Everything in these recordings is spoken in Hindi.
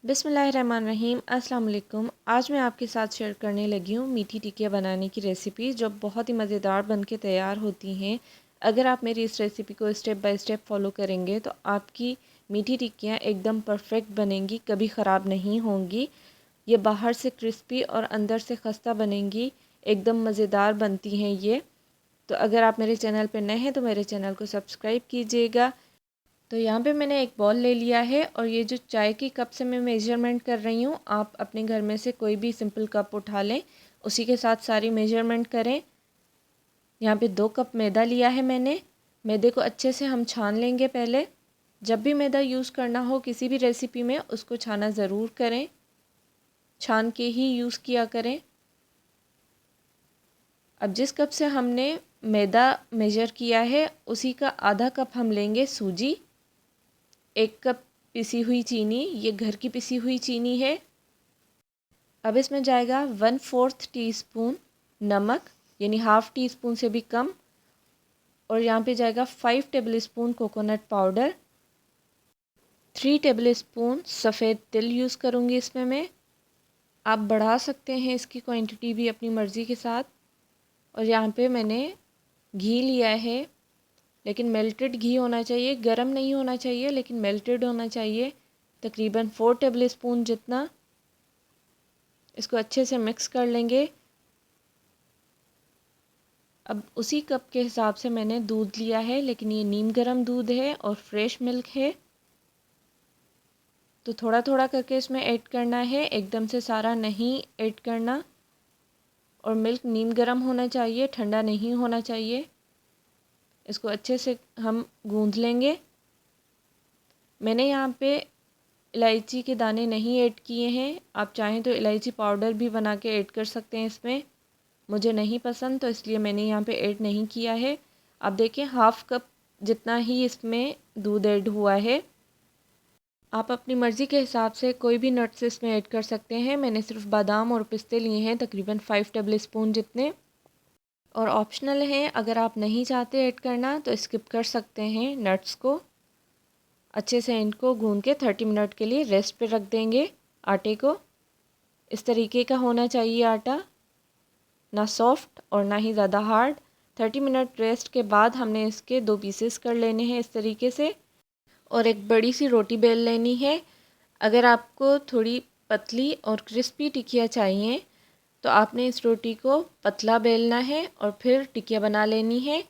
बिस्मिल्लाहिर्रहमानिर्रहीम। अस्सलाम वालेकुम। आज मैं आपके साथ शेयर करने लगी हूँ मीठी टिक्कियाँ बनाने की रेसिपी, जो बहुत ही मज़ेदार बन के तैयार होती हैं। अगर आप मेरी इस रेसिपी को स्टेप बाय स्टेप फॉलो करेंगे तो आपकी मीठी टिक्कियाँ एकदम परफेक्ट बनेंगी, कभी ख़राब नहीं होंगी। ये बाहर से क्रिस्पी और अंदर से खस्ता बनेंगी, एकदम मज़ेदार बनती हैं ये। तो अगर आप मेरे चैनल पर नए हैं तो मेरे चैनल को सब्सक्राइब कीजिएगा। तो यहाँ पे मैंने एक बॉल ले लिया है और ये जो चाय की कप से मैं मेजरमेंट कर रही हूँ, आप अपने घर में से कोई भी सिंपल कप उठा लें, उसी के साथ सारी मेजरमेंट करें। यहाँ पे 2 कप मैदा लिया है मैंने। मैदे को अच्छे से हम छान लेंगे पहले। जब भी मैदा यूज़ करना हो किसी भी रेसिपी में, उसको छाना ज़रूर करें, छान के ही यूज़ किया करें। अब जिस कप से हमने मैदा मेजर किया है, उसी का आधा कप हम लेंगे सूजी। 1 कप पिसी हुई चीनी, ये घर की पिसी हुई चीनी है। अब इसमें जाएगा 1/4 टीस्पून नमक, यानी हाफ़ टी स्पून से भी कम। और यहाँ पे जाएगा 5 table spoon coconut powder, 3 table spoon सफ़ेद तिल यूज़ करूँगी इसमें मैं। आप बढ़ा सकते हैं इसकी क्वांटिटी भी अपनी मर्ज़ी के साथ। और यहाँ पे मैंने घी लिया है, लेकिन मेल्टेड घी होना चाहिए, गरम नहीं होना चाहिए, लेकिन मेल्टेड होना चाहिए। तकरीबन 4 टेबल स्पून जितना। इसको अच्छे से मिक्स कर लेंगे। अब उसी कप के हिसाब से मैंने दूध लिया है, लेकिन ये नीम गर्म दूध है और फ्रेश मिल्क है, तो थोड़ा थोड़ा करके इसमें ऐड करना है, एकदम से सारा नहीं ऐड करना। और मिल्क नीम गर्म होना चाहिए, ठंडा नहीं होना चाहिए। इसको अच्छे से हम गूंथ लेंगे। मैंने यहाँ पे इलायची के दाने नहीं ऐड किए हैं, आप चाहें तो इलायची पाउडर भी बना के ऐड कर सकते हैं इसमें। मुझे नहीं पसंद तो इसलिए मैंने यहाँ पे ऐड नहीं किया है। अब देखें, हाफ़ कप जितना ही इसमें दूध ऐड हुआ है। आप अपनी मर्ज़ी के हिसाब से कोई भी नट्स इसमें ऐड कर सकते हैं। मैंने सिर्फ बादाम और पिस्ते लिए हैं, तकरीबन 5 टेबल स्पून जितने। और ऑप्शनल हैं, अगर आप नहीं चाहते ऐड करना तो स्किप कर सकते हैं नट्स को। अच्छे से इनको गूंद के 30 मिनट के लिए रेस्ट पे रख देंगे आटे को। इस तरीके का होना चाहिए आटा, ना सॉफ्ट और ना ही ज़्यादा हार्ड। 30 मिनट रेस्ट के बाद हमने इसके 2 पीसेस कर लेने हैं इस तरीके से। और एक बड़ी सी रोटी बेल लेनी है। अगर आपको थोड़ी पतली और क्रिस्पी टिकिया चाहिए तो आपने इस रोटी को पतला बेलना है और फिर टिकिया बना लेनी है।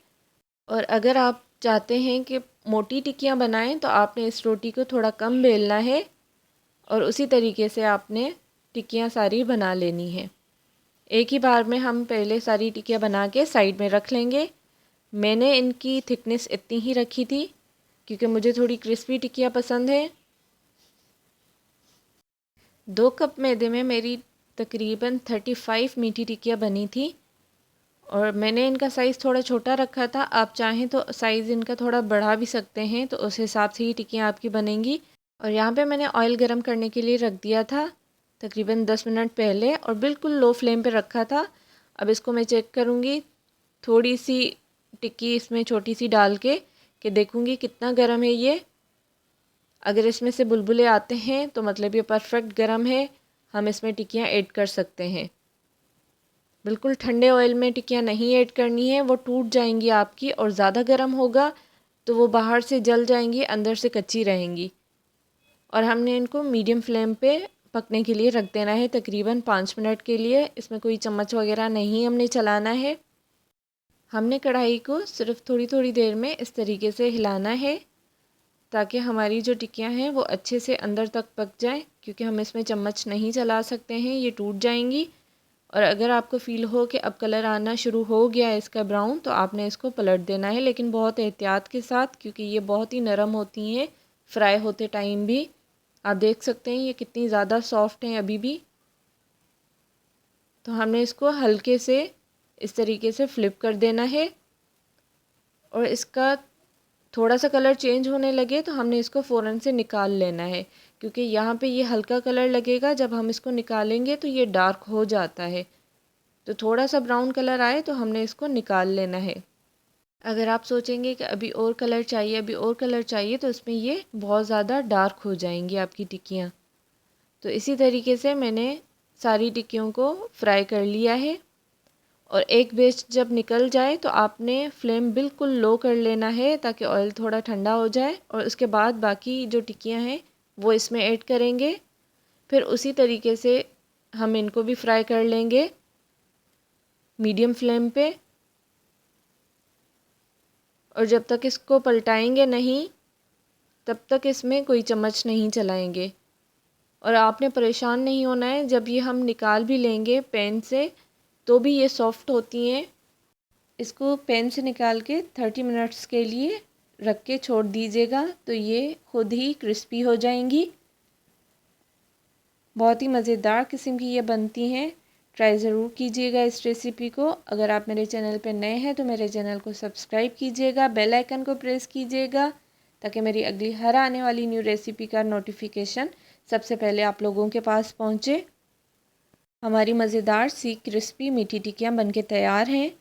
और अगर आप चाहते हैं कि मोटी टिकियाँ बनाएं तो आपने इस रोटी को थोड़ा कम बेलना है और उसी तरीके से आपने टिकियाँ सारी बना लेनी है। एक ही बार में हम पहले सारी टिकियाँ बना के साइड में रख लेंगे। मैंने इनकी थिकनेस इतनी ही रखी थी क्योंकि मुझे थोड़ी क्रिस्पी टिकियाँ पसंद है। 2 कप मैदे में मेरी तकरीबन 35 मीठी टिकियाँ बनी थी। और मैंने इनका साइज़ थोड़ा छोटा रखा था, आप चाहें तो साइज़ इनका थोड़ा बढ़ा भी सकते हैं, तो उस हिसाब से ही टिक्कियाँ आपकी बनेंगी। और यहाँ पे मैंने ऑयल गरम करने के लिए रख दिया था तकरीबन 10 मिनट पहले, और बिल्कुल लो फ्लेम पे रखा था। अब इसको मैं चेक करूँगी, थोड़ी सी टिक्की इसमें छोटी सी डाल के कि देखूँगी कितना गर्म है ये। अगर इसमें से बुलबुले आते हैं तो मतलब ये परफेक्ट गर्म है, हम इसमें टिक्कियाँ ऐड कर सकते हैं। बिल्कुल ठंडे ऑयल में टिक्कियाँ नहीं ऐड करनी है, वो टूट जाएंगी आपकी, और ज़्यादा गर्म होगा तो वो बाहर से जल जाएंगी, अंदर से कच्ची रहेंगी। और हमने इनको मीडियम फ्लेम पे पकने के लिए रख देना है तकरीबन 5 मिनट के लिए। इसमें कोई चम्मच वगैरह नहीं हमने चलाना है। हमने कढ़ाई को सिर्फ थोड़ी थोड़ी देर में इस तरीके से हिलाना है ताकि हमारी जो टिक्कियाँ हैं वो अच्छे से अंदर तक पक जाएँ, क्योंकि हम इसमें चम्मच नहीं चला सकते हैं, ये टूट जाएंगी। और अगर आपको फ़ील हो कि अब कलर आना शुरू हो गया है इसका ब्राउन, तो आपने इसको पलट देना है, लेकिन बहुत एहतियात के साथ, क्योंकि ये बहुत ही नरम होती हैं फ्राई होते टाइम भी। आप देख सकते हैं ये कितनी ज़्यादा सॉफ्ट हैं अभी भी। तो हमने इसको हल्के से इस तरीके से फ्लिप कर देना है, और इसका थोड़ा सा कलर चेंज होने लगे तो हमने इसको फ़ौरन से निकाल लेना है, क्योंकि यहाँ पे ये हल्का कलर लगेगा, जब हम इसको निकालेंगे तो ये डार्क हो जाता है। तो थोड़ा सा ब्राउन कलर आए तो हमने इसको निकाल लेना है। अगर आप सोचेंगे कि अभी और कलर चाहिए, अभी और कलर चाहिए, तो इसमें ये बहुत ज़्यादा डार्क हो जाएंगी आपकी टिक्कियाँ। तो इसी तरीके से मैंने सारी टिक्कियों को फ्राई कर लिया है। और एक बैच जब निकल जाए तो आपने फ्लेम बिल्कुल लो कर लेना है ताकि ऑयल थोड़ा ठंडा हो जाए, और उसके बाद बाकी जो टिक्कियाँ हैं वो इसमें ऐड करेंगे। फिर उसी तरीके से हम इनको भी फ्राई कर लेंगे मीडियम फ्लेम पे। और जब तक इसको पलटाएंगे नहीं तब तक इसमें कोई चम्मच नहीं चलाएंगे। और आपने परेशान नहीं होना है, जब ये हम निकाल भी लेंगे पैन से तो भी ये सॉफ़्ट होती हैं। इसको पैन से निकाल के 30 मिनट्स के लिए रख के छोड़ दीजिएगा तो ये खुद ही क्रिस्पी हो जाएंगी। बहुत ही मज़ेदार किस्म की ये बनती हैं। ट्राई ज़रूर कीजिएगा इस रेसिपी को। अगर आप मेरे चैनल पर नए हैं तो मेरे चैनल को सब्सक्राइब कीजिएगा, बेल आइकन को प्रेस कीजिएगा ताकि मेरी अगली हर आने वाली न्यू रेसिपी का नोटिफिकेशन सबसे पहले आप लोगों के पास पहुँचे। हमारी मज़ेदार सी क्रिस्पी मीठी टिक्कियाँ बनके तैयार हैं।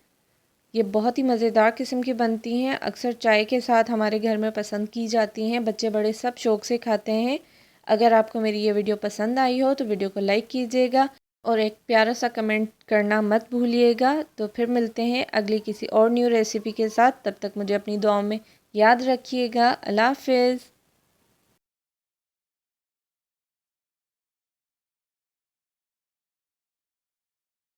ये बहुत ही मज़ेदार किस्म की बनती हैं, अक्सर चाय के साथ हमारे घर में पसंद की जाती हैं। बच्चे बड़े सब शौक़ से खाते हैं। अगर आपको मेरी ये वीडियो पसंद आई हो तो वीडियो को लाइक कीजिएगा और एक प्यारा सा कमेंट करना मत भूलिएगा। तो फिर मिलते हैं अगली किसी और न्यू रेसिपी के साथ। तब तक मुझे अपनी दुआओं में याद रखिएगा। अल्लाह हाफ़िज़।